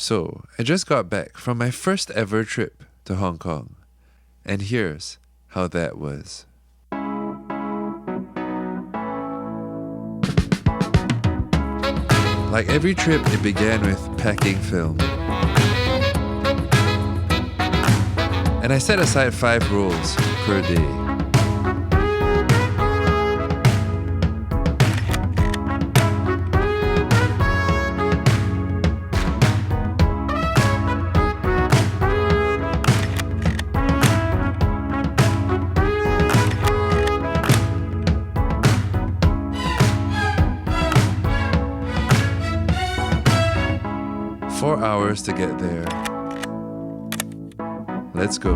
So, I just got back from my first ever trip to Hong Kong, and here's how that was. Like every trip, it began with packing film. And I set aside 5 rolls per day. Hours to get there. Let's go.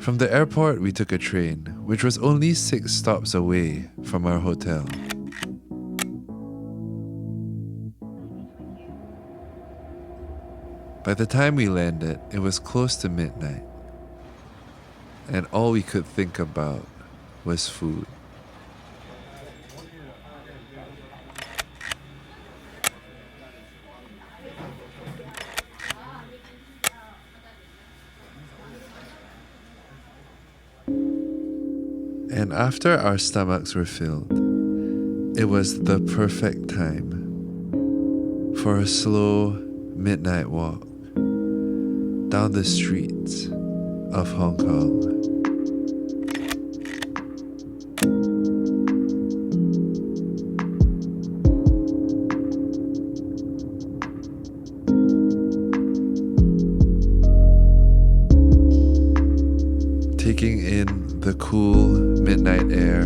From the airport, we took a train, which was only 6 stops away from our hotel. By the time we landed, it was close to midnight, and all we could think about was food. And after our stomachs were filled, it was the perfect time for a slow midnight walk down the streets of Hong Kong. Taking in the cool midnight air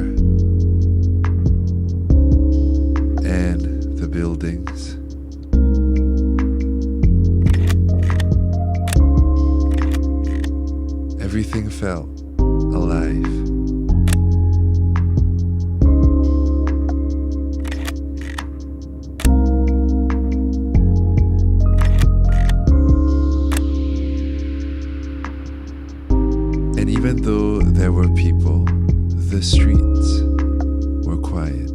and the buildings. Everything felt alive. And even though there were people, the streets were quiet.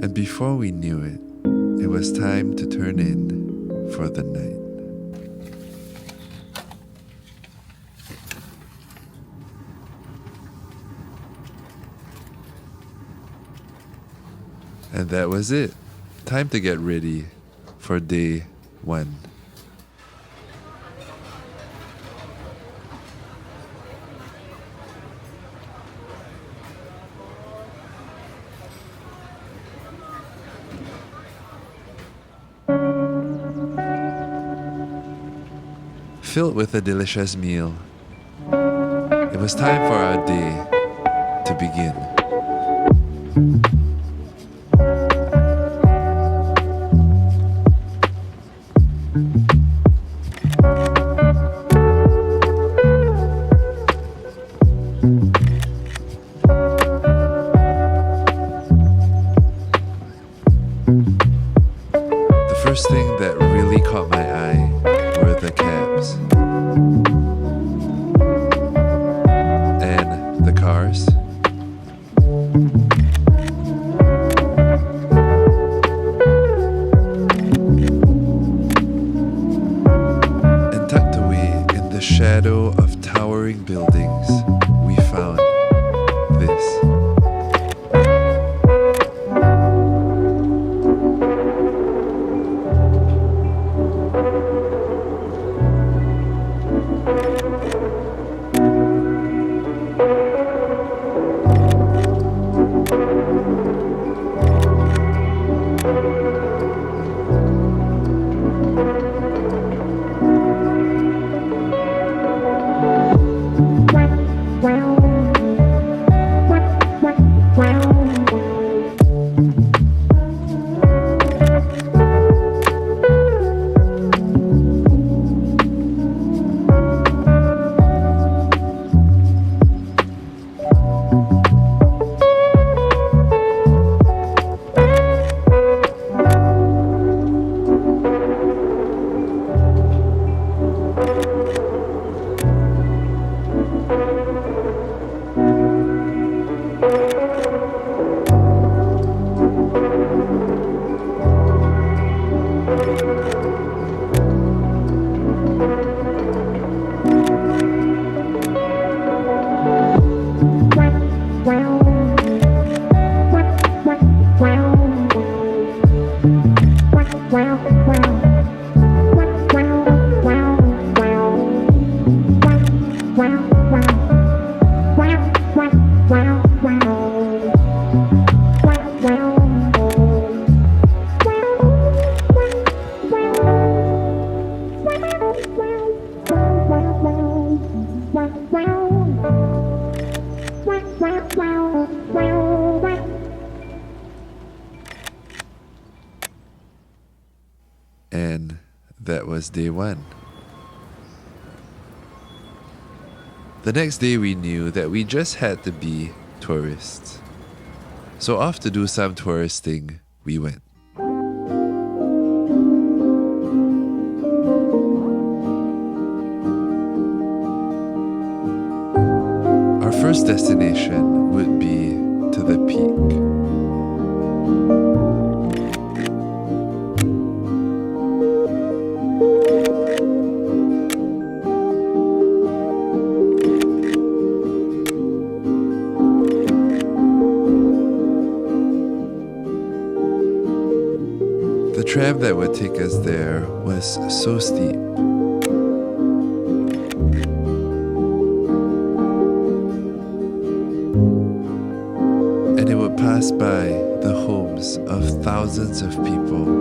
And before we knew it, it was time to turn in for the night. And that was it. Time to get ready for day 1. Filled with a delicious meal, it was time for our day to begin. The first thing that really caught my eye were the cabs and the cars. And tucked away in the shadow of towering buildings, we found this. was day one. The next day we knew that we just had to be tourists. So off to do some touristing we went. Our first destination would be to the peak. The tram that would take us there was so steep. And it would pass by the homes of thousands of people.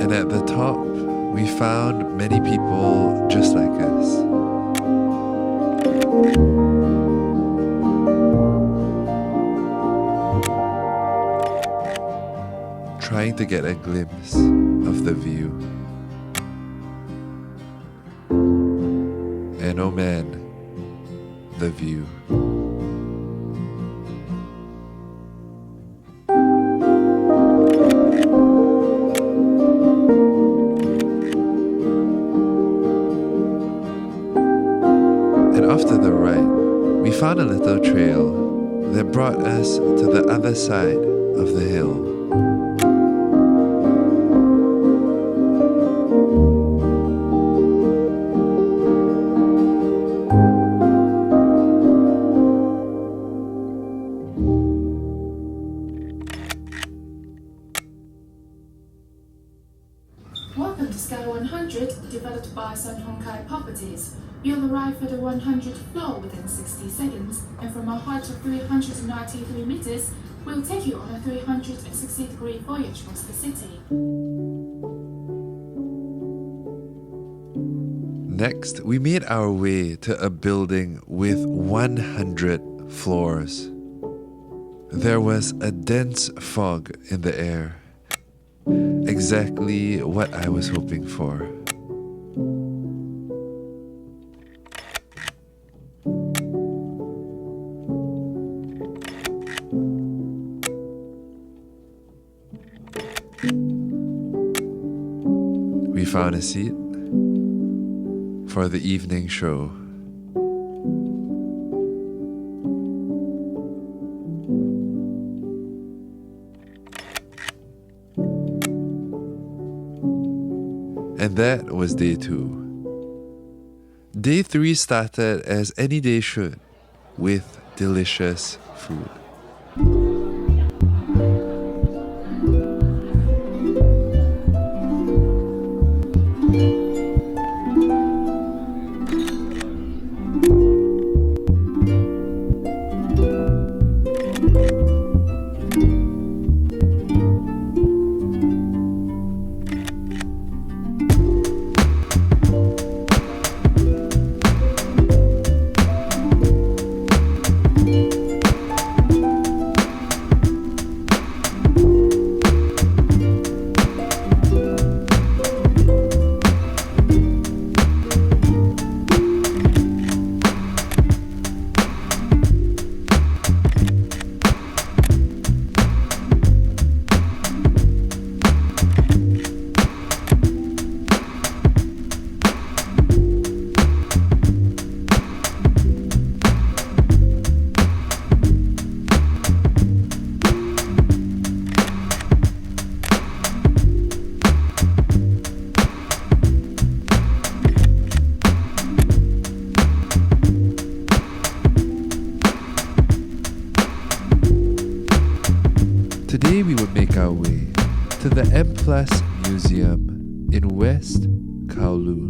And at the top, we found many people just like us. Trying to get a glimpse of the view. And oh man, the view. And off to the right, we found a little trail that brought us to the other side of the hill. Welcome to Scale 100, developed by Sun Hongkai Properties. You'll arrive at the 100th floor within 60 seconds, and from a height of 393 meters, we'll take you on a 360-degree voyage across the city. Next, we made our way to a building with 100 floors. There was a dense fog in the air. Exactly what I was hoping for. We found a seat for the evening show. And that was day 2. Day 3 started as any day should, with delicious food. Today we would make our way to the M+ Museum in West Kowloon.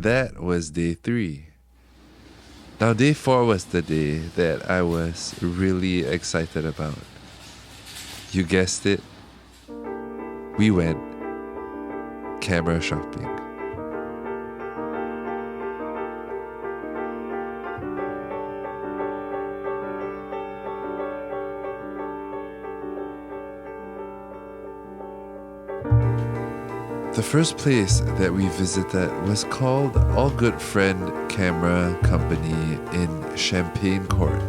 And that was day 3. Now day 4 was the day that I was really excited about. You guessed it, we went camera shopping. The first place that we visited was called All Good Friend Camera Company in Champagne Court.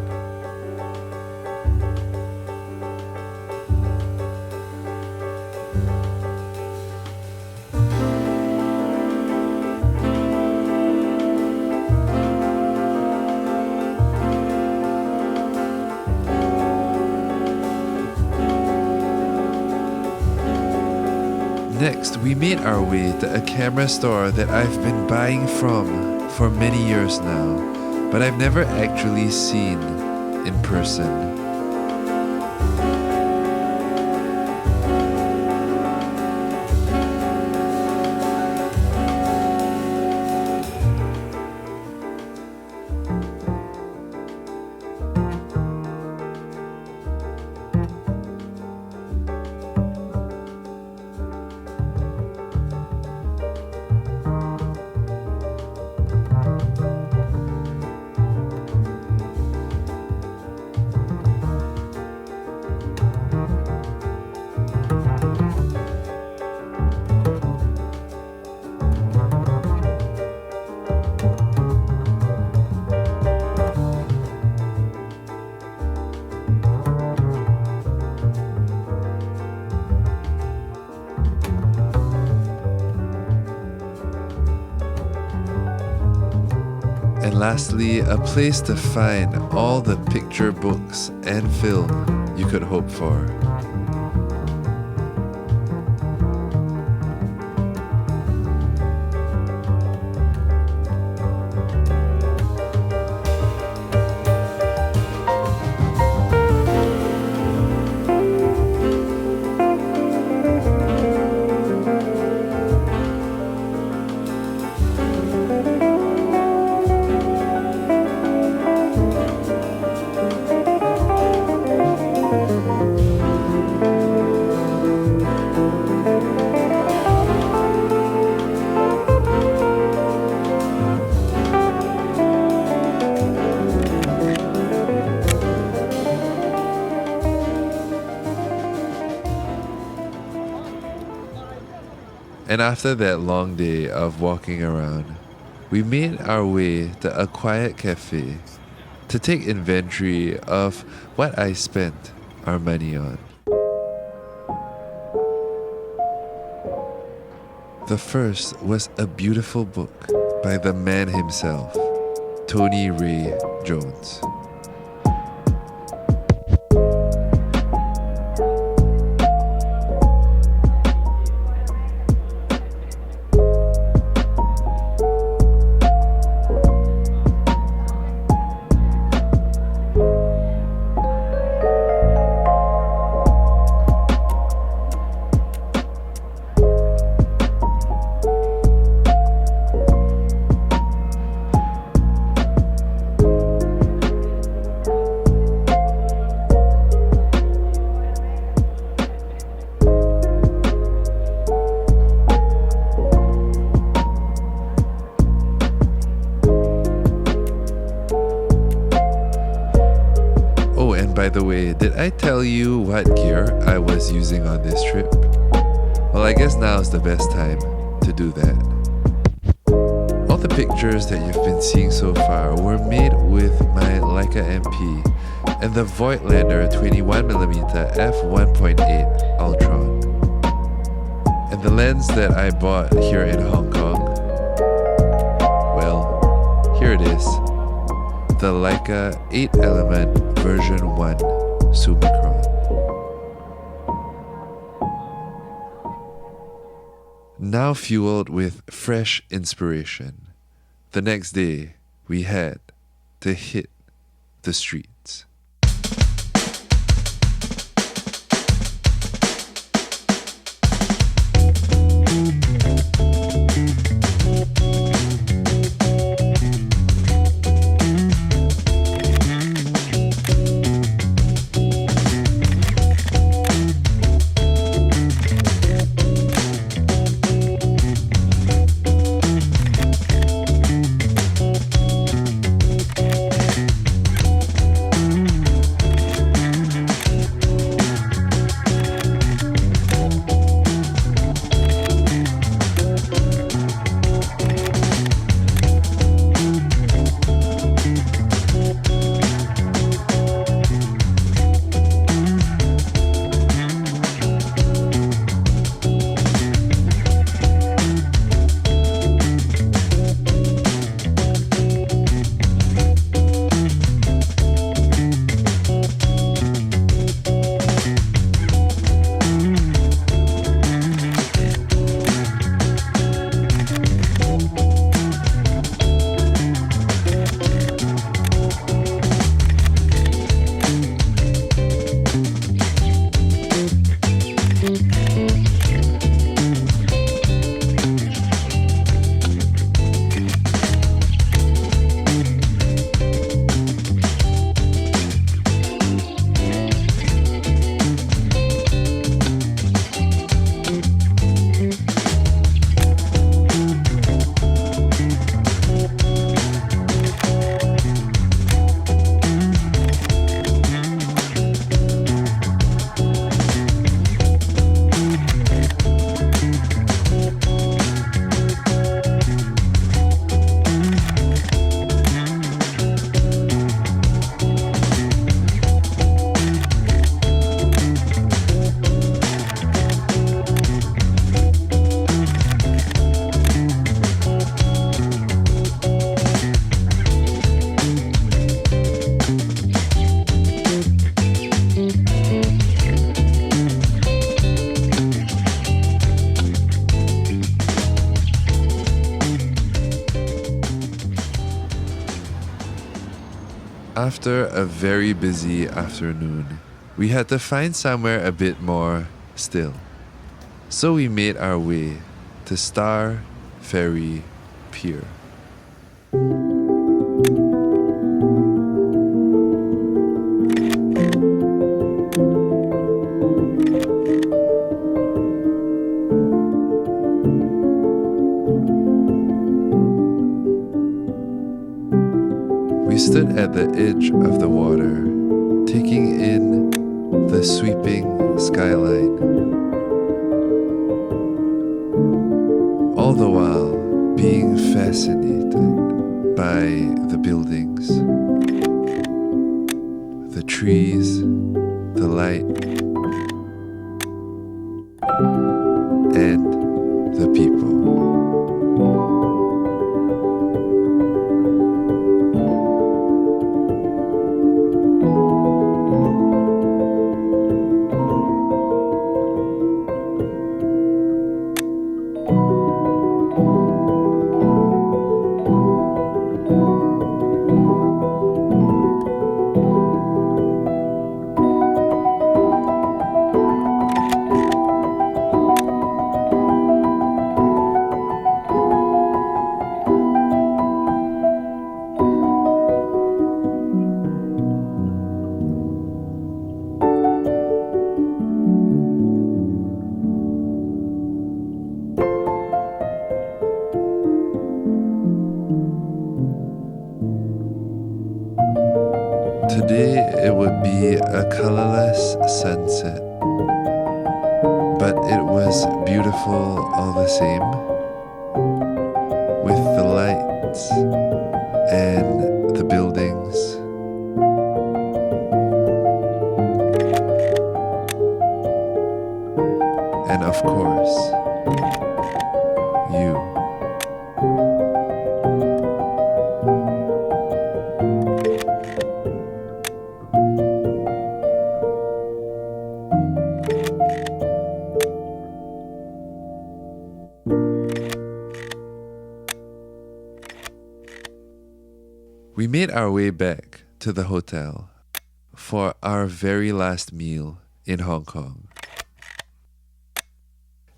Next, we made our way to a camera store that I've been buying from for many years now, but I've never actually seen in person. And lastly, a place to find all the picture books and film you could hope for. And after that long day of walking around, we made our way to a quiet cafe to take inventory of what I spent our money on. The first was a beautiful book by the man himself, Tony Ray Jones. By the way, did I tell you what gear I was using on this trip? Well, I guess now is the best time to do that. All the pictures that you've been seeing so far were made with my Leica MP and the Voigtlander 21mm f1.8 Ultron. And the lens that I bought here in Hong Kong, well, here it is. The Leica 8-element version 1 Summicron. Now fueled with fresh inspiration, the next day we had to hit the streets. After a very busy afternoon, we had to find somewhere a bit more still. So we made our way to Star Ferry Pier. We stood at the edge of the water, taking in the sweeping skyline, all the while being fascinated by the buildings, the trees, the light, and the people. Today it would be a colorless sunset, but it was beautiful all the same, with the lights and the buildings. And of course, you. We made our way back to the hotel for our very last meal in Hong Kong.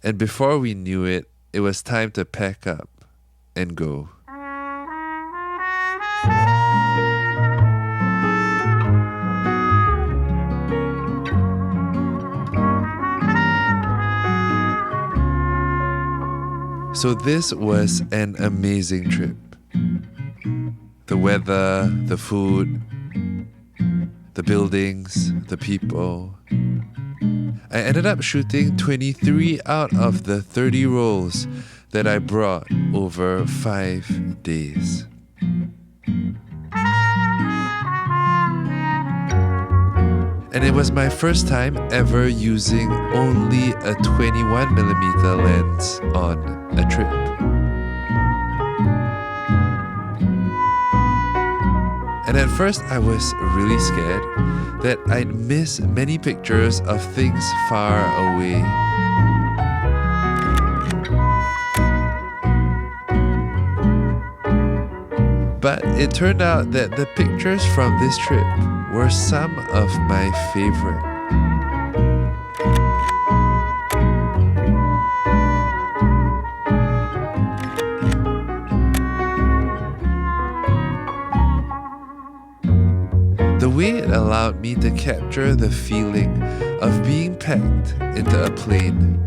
And before we knew it, it was time to pack up and go. So this was an amazing trip. The weather, the food, the buildings, the people. I ended up shooting 23 out of the 30 rolls that I brought over 5 days. And it was my first time ever using only a 21mm lens on a trip. And at first I was really scared that I'd miss many pictures of things far away. But it turned out that the pictures from this trip were some of my favorite. The way it allowed me to capture the feeling of being packed into a plane.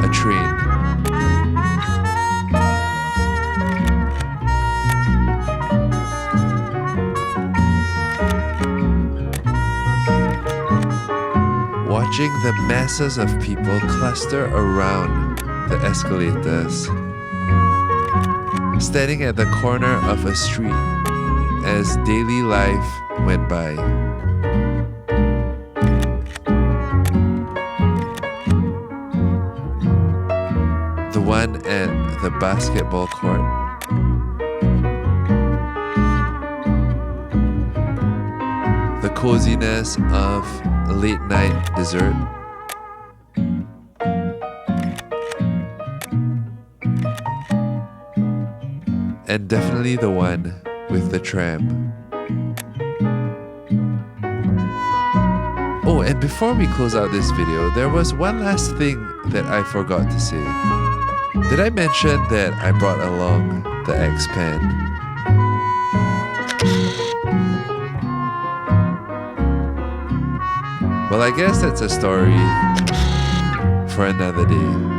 A train. Watching the masses of people cluster around the escalators, standing at the corner of a street as daily life went by. The one at the basketball court. the coziness of late night dessert. And definitely the one with the tram. Oh, and before we close out this video, there was one last thing that I forgot to say. Did I mention that I brought along the X pen? Well, I guess that's a story for another day.